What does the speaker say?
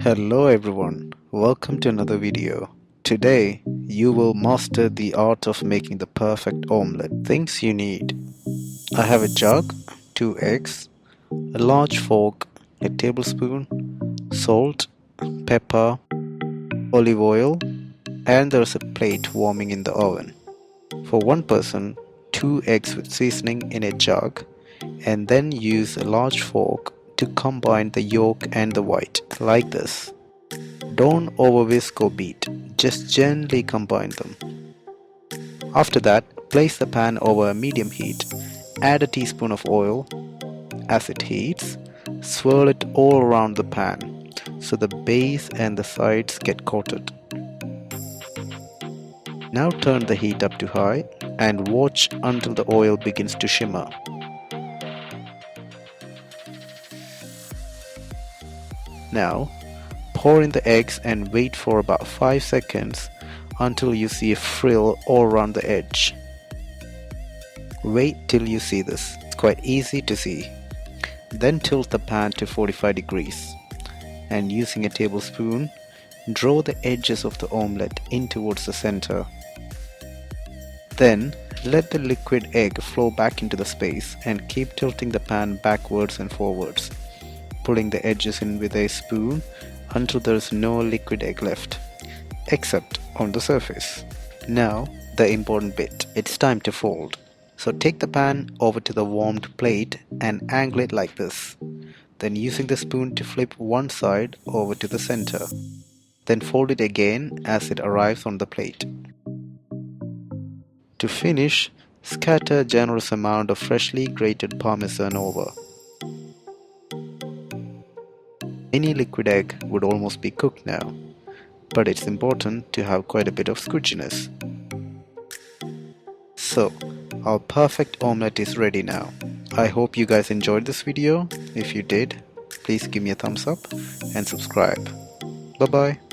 Hello everyone, welcome to another video. Today you will master the art of making the perfect omelette. Things you need: I have a jug, 2 eggs, a large fork, a tablespoon, salt, pepper, olive oil, and there's a plate warming in the oven. For one person, 2 eggs with seasoning in a jug, and then use a large fork to combine the yolk and the white, like this. Don't over whisk or beat, just gently combine them. After that, place the pan over a medium heat, add a teaspoon of oil. As it heats, swirl it all around the pan so the base and the sides get coated. Now turn the heat up to high and watch until the oil begins to shimmer. Now, pour in the eggs and wait for about 5 seconds until you see a frill all around the edge. Wait till you see this. It's quite easy to see. Then tilt the pan to 45 degrees and using a tablespoon, draw the edges of the omelette in towards the center. Then let the liquid egg flow back into the space and keep tilting the pan backwards and forwards, pulling the edges in with a spoon until there is no liquid egg left, except on the surface. Now, the important bit. It's time to fold. So take the pan over to the warmed plate and angle it like this. Then using the spoon to flip one side over to the center. Then fold it again as it arrives on the plate. To finish, scatter a generous amount of freshly grated parmesan over. Any liquid egg would almost be cooked now, but it's important to have quite a bit of squishiness. So, our perfect omelette is ready now. I hope you guys enjoyed this video. If you did, please give me a thumbs up and subscribe. Bye bye.